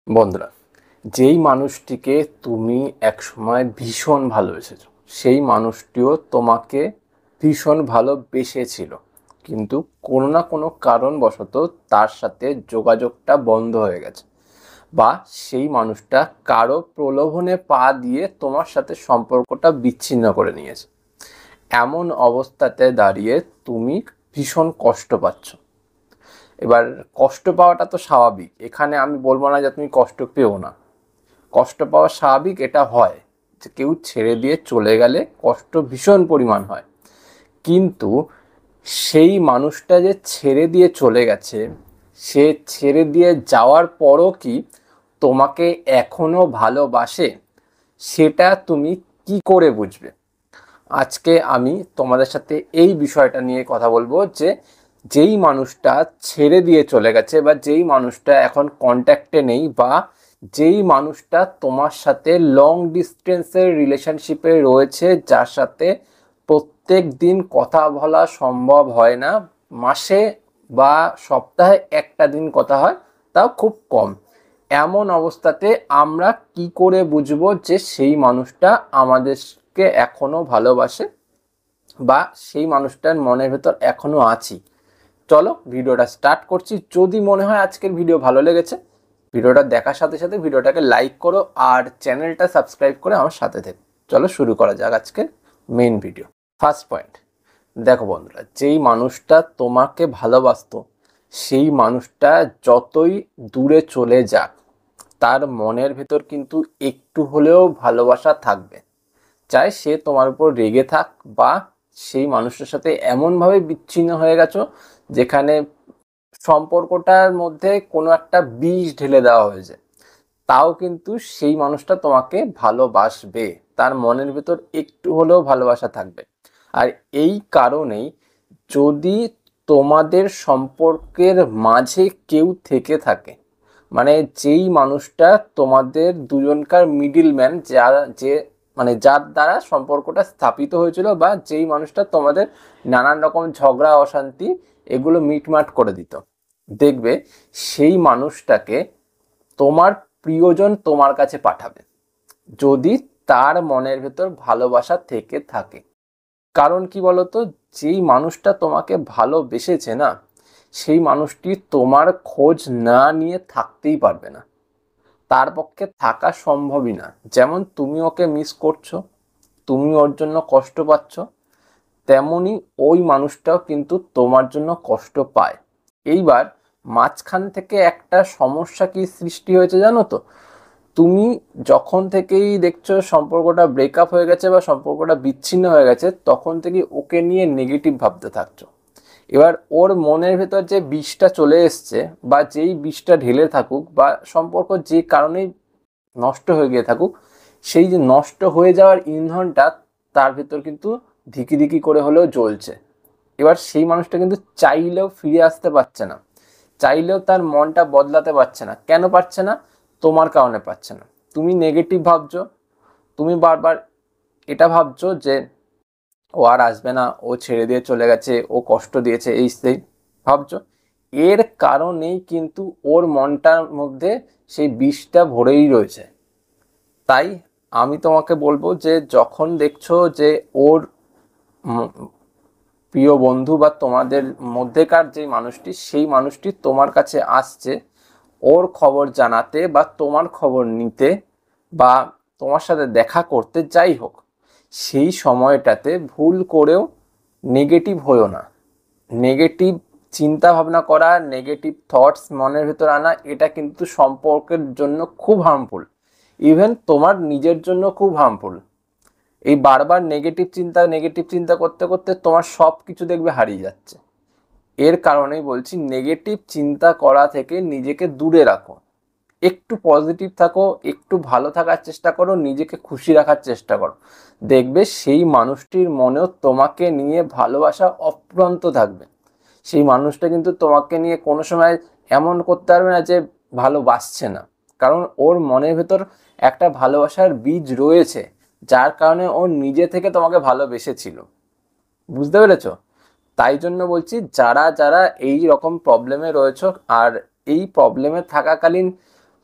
বন্ধুরা, যেই মানুষটিকে তুমি একসময় ভীষণ ভালোবেসেছো, সেই মানুষটিও তোমাকে ভীষণ ভালোবেসেছিল, কিন্তু কোনো না কোনো কারণবশত তার সাথে যোগাযোগটা বন্ধ হয়ে গেছে, বা সেই মানুষটা কারো প্রলোভনে পা দিয়ে তোমার সাথে সম্পর্কটা বিচ্ছিন্ন করে নিয়েছে। এমন অবস্থাতে দাঁড়িয়ে তুমি ভীষণ কষ্ট পাচ্ছ। এবার কষ্ট পাওয়াটা তো স্বাভাবিক, এখানে আমি বলবো না যে তুমি কষ্ট পেও না। কষ্ট পাওয়া স্বাভাবিক, এটা হয় যে কেউ ছেড়ে দিয়ে চলে গেলে কষ্ট ভীষণ পরিমাণ হয়। কিন্তু সেই মানুষটা যে ছেড়ে দিয়ে চলে গেছে, সে ছেড়ে দিয়ে যাওয়ার পরও কি তোমাকে এখনো ভালোবাসে, সেটা তুমি কি করে বুঝবে? আজকে আমি তোমাদের সাথে এই বিষয়টা নিয়ে কথা বলবো যে যেই মানুষটা ছেড়ে দিয়ে চলে গেছে, বা যেই মানুষটা এখন কন্ট্যাক্টে নেই, বা যেই মানুষটা তোমার সাথে লং ডিস্টেন্সের রিলেশনশিপে রয়েছে, যার সাথে প্রত্যেক দিন কথা বলা সম্ভব হয় না, মাসে বা সপ্তাহে একটা দিন কথা হয়, তাও খুব কম। এমন অবস্থাতে আমরা কি করে বুঝবো যে সেই মানুষটা আমাদেরকে এখনো ভালোবাসে, বা সেই মানুষটার মনের ভেতর এখনো আছি? চলো ভিডিওটা স্টার্ট করছি। যদি মনে হয় আজকের ভিডিও ভালো লেগেছে, ভিডিওটা দেখার সাথে সাথে ভিডিওটাকে লাইক করো আর চ্যানেলটা সাবস্ক্রাইব করে আমার সাথে থেকো। চলো শুরু করা যাক আজকের মেইন ভিডিও। ফার্স্ট পয়েন্ট, দেখো বন্ধুরা, যেই মানুষটা তোমাকে ভালোবাসতো, সেই মানুষটা যতই দূরে চলে যাক, তার মনের ভেতর কিন্তু একটু হলেও ভালোবাসা থাকবে। চাই সে তোমার উপর রেগে থাক, বা সেই মানুষটার সাথে এমনভাবে বিচ্ছিন্ন হয়ে গেছো যেখানে সম্পর্কটার মধ্যে কোনো একটা বিষ ঢেলে দেওয়া হয়েছে, তাও কিন্তু সেই মানুষটা তোমাকে ভালোবাসবে। তার মনের ভেতর একটু হলেও ভালোবাসা থাকবে। আর এই কারণেই, যদি তোমাদের সম্পর্কের মাঝে কেউ থেকে থাকে, মানে যেই মানুষটা তোমাদের দুজনকার মিডিলম্যান, যার দ্বারা সম্পর্কটা স্থাপিত হয়েছিল, বা যেই মানুষটা তোমাদের নানান রকম ঝগড়া অশান্তি এগুলো মিটমাট করে দিত, দেখবে সেই মানুষটাকে তোমার প্রিয়জন তোমার কাছে পাঠাবে, যদি তার মনের ভেতর ভালোবাসা থেকে থাকে। কারণ কি বলতো, যেই মানুষটা তোমাকে ভালোবেসেছে না, সেই মানুষটি তোমার খোঁজ না নিয়ে থাকতেই পারবে না, তার পক্ষে থাকা সম্ভবই না। যেমন তুমি ওকে মিস করছো, তুমি ওর জন্য কষ্ট পাচ্ছ, তেমনি ওই মানুষটাও কিন্তু তোমার জন্য কষ্ট পায়। এইবার মাঝখান থেকে একটা সমস্যা কি সৃষ্টি হয়েছে জানো তো? তুমি যখন থেকেই দেখছো সম্পর্কটা ব্রেকআপ হয়ে গেছে বা সম্পর্কটা বিচ্ছিন্ন হয়ে গেছে, তখন থেকে ওকে নিয়ে নেগেটিভ ভাবতে থাকছো। এবার ওর মনের ভেতর যে বিষটা চলে এসছে, বা যেই বিষটা ঢেলে থাকুক, বা সম্পর্ক যে কারণেই নষ্ট হয়ে গিয়ে থাকুক, সেই যে নষ্ট হয়ে যাওয়ার ইন্ধনটা তার ভেতর কিন্তু ধিকি ধিকি করে হলেও জ্বলছে। এবার সেই মানুষটা কিন্তু চাইলেও ফিরে আসতে পারছে না, চাইলেও তার মনটা বদলাতে পারছে না। কেন পারছে না? তোমার কারণে পারছে না। তুমি নেগেটিভ ভাবছো, তুমি বারবার এটা ভাবছো যে ও আর আসবে না, ও ছেড়ে দিয়ে চলে গেছে, ও কষ্ট দিয়েছে, এই সেই ভাবছো। এর কারণেই কিন্তু ওর মনটার মধ্যে সেই বিষটা ভরেই রয়েছে। তাই আমি তোমাকে বলবো যে যখন দেখছো যে ওর প্রিয় বন্ধু বা তোমাদের মধ্যেকার যে মানুষটি, সেই মানুষটি তোমার কাছে আসছে ওর খবর জানাতে, বা তোমার খবর নিতে, বা তোমার সাথে দেখা করতে, যাই হোক, সেই সময়টাতে ভুল করেও নেগেটিভ হয়েও না। নেগেটিভ চিন্তা ভাবনা করা, নেগেটিভ থটস মনের ভেতর আনা, এটা কিন্তু সম্পর্কের জন্য খুব হার্মফুল। ইভেন তোমার নিজের জন্য খুব হার্মফুল। এই বারবার নেগেটিভ চিন্তা করতে করতে তোমার সব কিছু দেখবে হারিয়ে যাচ্ছে। এর কারণেই বলছি, নেগেটিভ চিন্তা করা থেকে নিজেকে দূরে রাখো, একটু পজিটিভ থাকো, একটু ভালো থাকার চেষ্টা করো, নিজেকে খুশি রাখার চেষ্টা করো। দেখবে সেই মানুষটির মনেও তোমাকে নিয়ে ভালোবাসা অফুরন্ত থাকবে। সেই মানুষটা কিন্তু তোমাকে নিয়ে কোনো সময় এমন করতে পারবে না যে ভালোবাসছে না, কারণ ওর মনের ভেতর একটা ভালোবাসার বীজ রয়েছে, যার কারণে ও নিজে থেকে তোমাকে ভালোবেসেছিল। বুঝতে পেরেছ? তাই জন্য বলছি, যারা যারা এই রকম প্রবলেমে রয়েছে, আর এই প্রবলেমে থাকাকালীন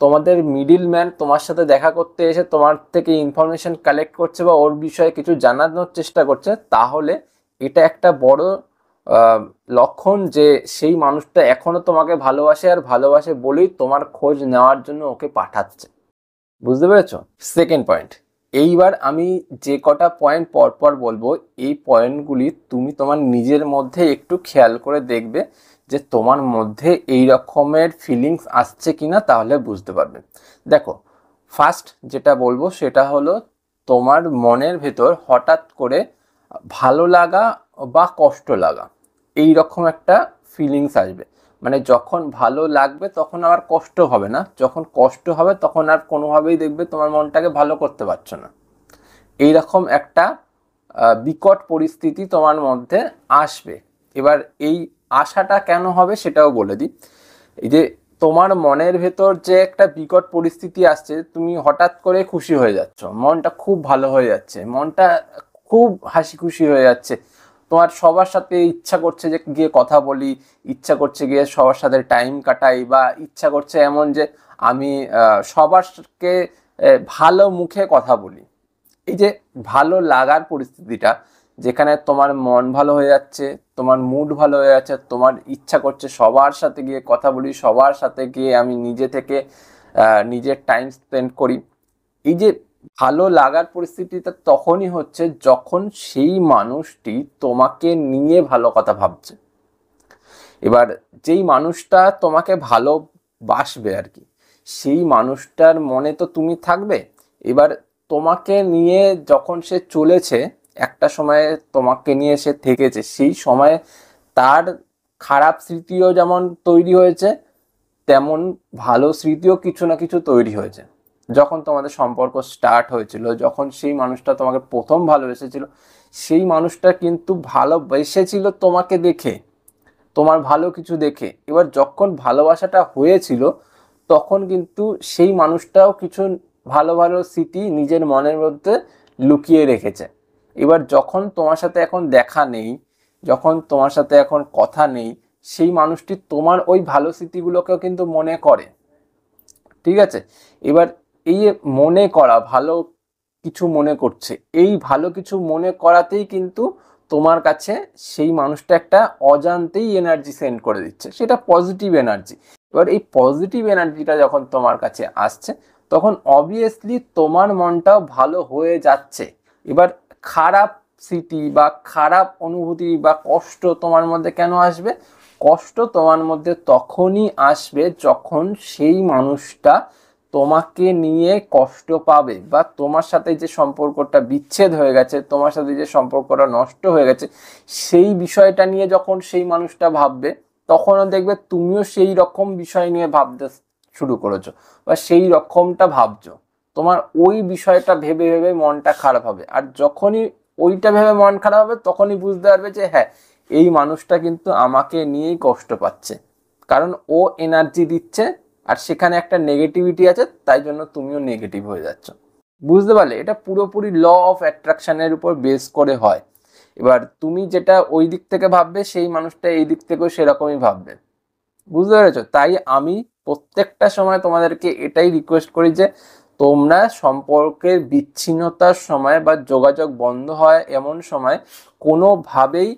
তোমাদের মিডিল ম্যান তোমার সাথে দেখা করতে এসে তোমার থেকে ইনফরমেশন কালেক্ট করছে বা ওর বিষয়ে কিছু জানানোর চেষ্টা করছে, তাহলে এটা একটা বড় লক্ষণ যে সেই মানুষটা এখনো তোমাকে ভালোবাসে, আর ভালোবাসে বলেই তোমার খোঁজ নেওয়ার জন্য ওকে পাঠাচ্ছে। বুঝতে পেরেছো? সেকেন্ড পয়েন্ট, এইবার আমি যে কটা পয়েন্ট পরপর বলবো, এই পয়েন্টগুলি তুমি তোমার নিজের মধ্যে একটু খেয়াল করে দেখবে যে তোমার মধ্যে এই রকমের ফিলিংস আসছে কিনা, তাহলে বুঝতে পারবে। দেখো, ফার্স্ট যেটা বলবো সেটা হলো তোমার মনের ভেতর হঠাৎ করে ভালো লাগা বা কষ্ট লাগা, এই রকম একটা ফিলিংস আসবে। মানে যখন ভালো লাগবে তখন আবার কষ্ট হবে না, যখন কষ্ট হবে তখন আর কোনোভাবেই দেখবে তোমার মনটাকে ভালো করতে পারছো না। এইরকম একটা বিকট পরিস্থিতি তোমার মধ্যে আসবে। এবার এই আশাটা কেন হবে সেটাও বলে দিই। এই যে তোমার মনের ভেতর যে একটা বিকট পরিস্থিতি আসছে, তুমি হঠাৎ করে খুশি হয়ে যাচ্ছ, মনটা খুব ভালো হয়ে যাচ্ছে, মনটা খুব হাসি খুশি হয়ে যাচ্ছে, তোমার সবার সাথে ইচ্ছা করছে যে গিয়ে কথা বলি, ইচ্ছা করছে গিয়ে সবার সাথে টাইম কাটাই, বা ইচ্ছা করছে এমন যে আমি সবারকে ভালো মুখে কথা বলি। এই যে ভালো লাগার পরিস্থিতিটা, যেখানে তোমার মন ভালো হয়ে যাচ্ছে, তোমার মুড ভালো হয়ে যাচ্ছে, তোমার ইচ্ছা করছে সবার সাথে গিয়ে কথা বলি, সবার সাথে গিয়ে আমি নিজে থেকে নিজের টাইম স্পেন্ড করি। এই যে ভালো লাগার পরিস্থিতিটা তখনই হচ্ছে যখন সেই মানুষটি তোমাকে নিয়ে ভালো কথা ভাবছে। এবার যেই মানুষটা তোমাকে ভালোবাসবে আর কি, সেই মানুষটার মনে তো তুমি থাকবে। এবার তোমাকে নিয়ে যখন সে চলেছে, একটা সময়ে তোমাকে নিয়ে সে থেকেছে, সেই সময়ে তার খারাপ স্মৃতিও যেমন তৈরি হয়েছে, তেমন ভালো স্মৃতিও কিছু না কিছু তৈরি হয়েছে। যখন তোমাদের সম্পর্ক স্টার্ট হয়েছিল, যখন সেই মানুষটা তোমাকে প্রথম ভালোবেসেছিল, সেই মানুষটা কিন্তু ভালোবেসেছিল তোমাকে দেখে, তোমার ভালো কিছু দেখে। এবার যখন ভালোবাসাটা হয়েছিল, তখন কিন্তু সেই মানুষটাও কিছু ভালো ভালো স্মৃতি নিজের মনের মধ্যে লুকিয়ে রেখেছে। এবার যখন তোমার সাথে এখন দেখা নেই, যখন তোমার সাথে এখন কথা নেই, সেই মানুষটি তোমার ওই ভালো স্মৃতিগুলোকেও কিন্তু মনে করে। ঠিক আছে? এবার এই মনে করা, ভালো কিছু মনে করছে, এই ভালো কিছু মনে করাতেই কিন্তু তোমার কাছে সেই মানুষটা একটা অজান্তেই এনার্জি সেন্ড করে দিচ্ছে, সেটা পজিটিভ এনার্জি। এবার এই পজিটিভ এনার্জিটা যখন তোমার কাছে আসছে, তখন অবভিয়াসলি তোমার মনটাও ভালো হয়ে যাচ্ছে। এবার খারাপ স্মৃতি বা খারাপ অনুভূতি বা কষ্ট তোমার মধ্যে কেন আসবে? কষ্ট তোমার মধ্যে তখনই আসবে যখন সেই মানুষটা তোমাকে নিয়ে কষ্ট পাবে, বা তোমার সাথে যে সম্পর্কটা বিচ্ছেদ হয়ে গেছে, তোমার সাথে যে সম্পর্কটা নষ্ট হয়ে গেছে, সেই বিষয়টা নিয়ে যখন সেই মানুষটা ভাববে, তখনও দেখবে তুমিও সেই রকম বিষয় নিয়ে ভাবতে শুরু করেছো, বা সেই রকমটা ভাবছো। তোমার ওই বিষয়টা ভেবে ভেবে মনটা খারাপ হবে, আর যখনই ওইটা ভেবে মন খারাপ হবে, তখনই বুঝতে পারবে যে হ্যাঁ, এই মানুষটা কিন্তু আমাকে নিয়েই কষ্ট পাচ্ছে, কারণ ও এনার্জি দিচ্ছে, আর সেখানে একটা নেগেটিভিটি আছে, তাই জন্য তুমিও নেগেটিভ হয়ে যাচ্ছ। বুঝতে পারলে? এটা পুরোপুরি ল অফ অ্যাট্রাকশনের উপর বেস করে হয়। এবার তুমি যেটা ওই দিক থেকে ভাববে, সেই মানুষটা এই দিক থেকেও সেরকমই ভাববে। বুঝতে পেরেছো? তাই আমি প্রত্যেকটা সময় তোমাদেরকে এটাই রিকোয়েস্ট করি যে তোমরা সম্পর্কের বিচ্ছিন্নতার সময় বা যোগাযোগ বন্ধ হয় এমন সময় কোনোভাবেই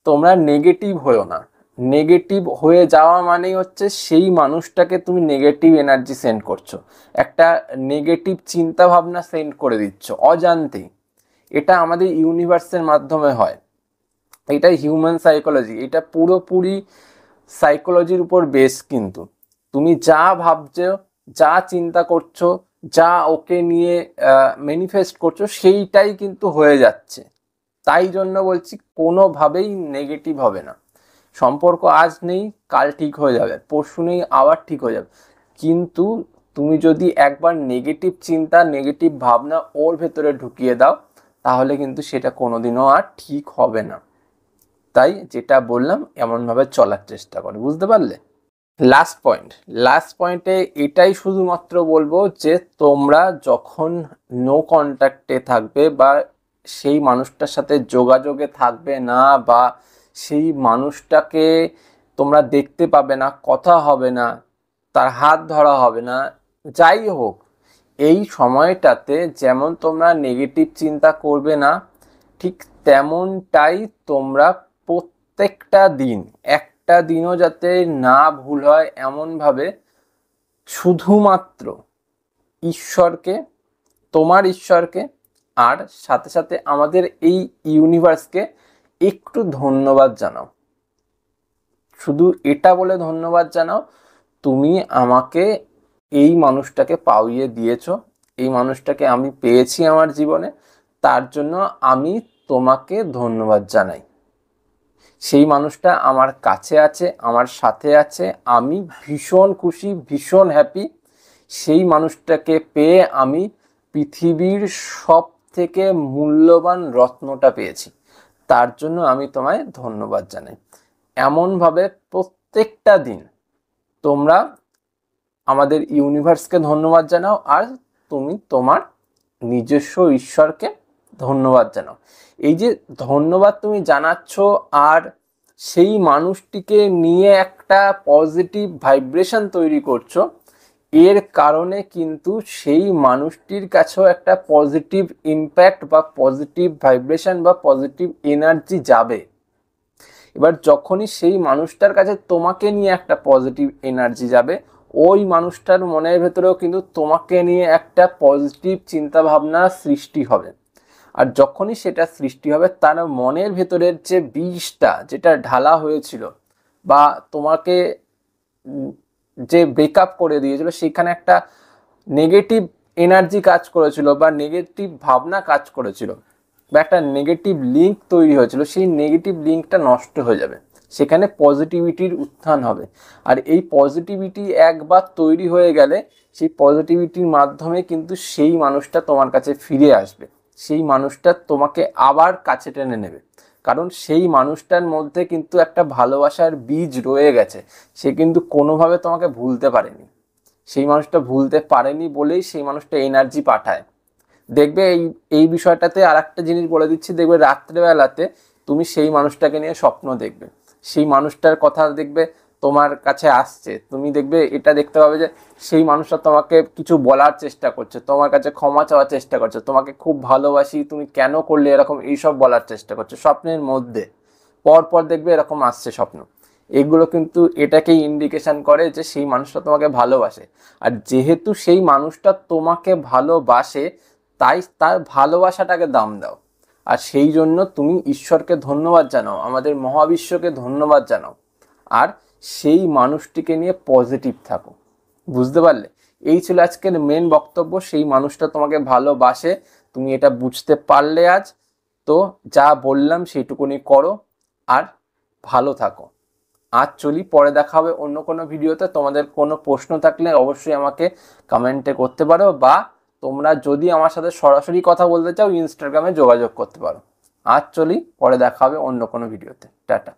তোমরা নেগেটিভ হয়েও না। নেগেটিভ হয়ে যাওয়া মানেই হচ্ছে সেই মানুষটাকে তুমি নেগেটিভ এনার্জি সেন্ড করছো, একটা নেগেটিভ চিন্তা ভাবনা সেন্ড করে দিচ্ছ অজান্তেই। এটা আমাদের ইউনিভার্সের মাধ্যমে হয়, এটা হিউম্যান সাইকোলজি, এটা পুরোপুরি সাইকোলজির উপর বেস। কিন্তু তুমি যা ভাবছো, যা চিন্তা করছো, যা ওকে নিয়ে ম্যানিফেস্ট করছো, সেইটাই কিন্তু হয়ে যাচ্ছে। তাই জন্য বলছি কোনোভাবেই নেগেটিভ হবে না। সম্পর্ক আজ নেই, কাল ঠিক হয়ে যাবে, পরশু নেই, আবার ঠিক হয়ে যাবে। কিন্তু তুমি যদি একবার নেগেটিভ চিন্তা, নেগেটিভ ভাবনা ওর ভেতরে ঢুকিয়ে দাও, তাহলে কিন্তু সেটা কোনোদিনও আর ঠিক হবে না। তাই যেটা বললাম এমনভাবে চলার চেষ্টা করো। বুঝতে পারলে? লাস্ট পয়েন্টে এটাই শুধুমাত্র বলবো যে তোমরা যখন নো কন্ট্যাক্টে থাকবে, বা সেই মানুষটার সাথে যোগাযোগে থাকবে না, বা সেই মানুষটাকে তোমরা দেখতে পাবে না, কথা হবে না, তার হাত ধরা হবে না, যাই হোক, এই সময়টাতে যেমন তোমরা নেগেটিভ চিন্তা করবে না, ঠিক তেমনটাই তোমরা প্রত্যেকটা দিন, একটা দিনও যাতে না ভুল হয় এমনভাবে শুধুমাত্র ঈশ্বরকে, তোমার ঈশ্বরকে, আর সাথে সাথে আমাদের এই ইউনিভার্সকে একটু ধন্যবাদ জানাও। শুধু এটা বলে ধন্যবাদ জানাও, তুমি আমাকে এই মানুষটাকে পাইয়ে দিয়েছো, এই মানুষটাকে আমি পেয়েছি আমার জীবনে, তার জন্য আমি তোমাকে ধন্যবাদ জানাই। সেই মানুষটা আমার কাছে আছে, আমার সাথে আছে, আমি ভীষণ খুশি, ভীষণ হ্যাপি। সেই মানুষটাকে পেয়ে আমি পৃথিবীর সব থেকে মূল্যবান রত্নটা পেয়েছি, তার জন্য আমি তোমায় ধন্যবাদ জানাই। এমনভাবে প্রত্যেকটা দিন তোমরা আমাদের ইউনিভার্সকে ধন্যবাদ জানাও, আর তুমি তোমার নিজস্ব ঈশ্বরকে ধন্যবাদ জানাও। এই যে ধন্যবাদ তুমি জানাচ্ছ আর সেই মানুষটিকে নিয়ে একটা পজিটিভ ভাইব্রেশন তৈরি করছো, এর কারণে কিন্তু সেই মানুষটির কাছেও একটা পজিটিভ ইম্প্যাক্ট বা পজিটিভ ভাইব্রেশন বা পজিটিভ এনার্জি যাবে। এবার যখনই সেই মানুষটার কাছে তোমাকে নিয়ে একটা পজিটিভ এনার্জি যাবে, ওই মানুষটার মনের ভেতরেও কিন্তু তোমাকে নিয়ে একটা পজিটিভ চিন্তা ভাবনা সৃষ্টি হবে। আর যখনই সেটা সৃষ্টি হবে, তার মনের ভেতরের যে বীজটা যেটা ঢালা হয়েছিল বা তোমাকে যে ব্রেকআপ করে দিয়েছিল, সেখানে একটা নেগেটিভ এনার্জি কাজ করেছিল বা নেগেটিভ ভাবনা কাজ করেছিল বা একটা নেগেটিভ লিঙ্ক তৈরি হয়েছিল, সেই নেগেটিভ লিঙ্কটা নষ্ট হয়ে যাবে, সেখানে পজিটিভিটির উত্থান হবে। আর এই পজিটিভিটি একবার তৈরি হয়ে গেলে সেই পজিটিভিটির মাধ্যমে কিন্তু সেই মানুষটা তোমার কাছে ফিরে আসবে, সেই মানুষটা তোমাকে আবার কাছে টেনে নেবে, কারণ সেই মানুষটার মধ্যে কিন্তু একটা ভালোবাসার বীজ রয়ে গেছে। সে কিন্তু কোনোভাবে তোমাকে ভুলতে পারেনি, সেই মানুষটা ভুলতে পারেনি বলেই সেই মানুষটা এনার্জি পাঠায়। দেখবে এই বিষয়টাতে আর একটা জিনিস বলে দিচ্ছি, দেখবে রাত্রেবেলাতে তুমি সেই মানুষটাকে নিয়ে স্বপ্ন দেখবে, সেই মানুষটার কথা দেখবে তোমার কাছে আসছে, তুমি দেখবে এটা দেখতে পাবে যে সেই মানুষটা তোমাকে কিছু বলার চেষ্টা করছে, তোমার কাছে ক্ষমা চাওয়ার চেষ্টা করছে, তোমাকে খুব ভালোবাসি, তুমি কেন করলে এরকম, এইসব বলার চেষ্টা করছে স্বপ্নের মধ্যে। পরপর দেখবে এরকম আসছে স্বপ্ন। এগুলো কিন্তু এটাকেই ইন্ডিকেশন করে যে সেই মানুষটা তোমাকে ভালোবাসে। আর যেহেতু সেই মানুষটা তোমাকে ভালোবাসে, তাই তার ভালোবাসাটাকে দাম দাও। আর সেই জন্য তুমি ঈশ্বরকে ধন্যবাদ জানাও, আমাদের মহাবিশ্বকে ধন্যবাদ জানাও, আর সেই মানুষটিকে নিয়ে পজিটিভ থাকো। বুঝতে পারলে? এই ছিল আজকের মেন বক্তব্য। সেই মানুষটা তোমাকে ভালোবাসে, তুমি এটা বুঝতে পারলে আজ। তো যা বললাম সেইটুকুনি করো আর ভালো থাকো। আজ চলি, পরে দেখা হবে অন্য কোনো ভিডিওতে। তোমাদের কোনো প্রশ্ন থাকলে অবশ্যই আমাকে কমেন্টে করতে পারো, বা তোমরা যদি আমার সাথে সরাসরি কথা বলতে চাও ইনস্টাগ্রামে যোগাযোগ করতে পারো। আজ চলি, পরে দেখা হবে অন্য কোনো ভিডিওতে। টাটা।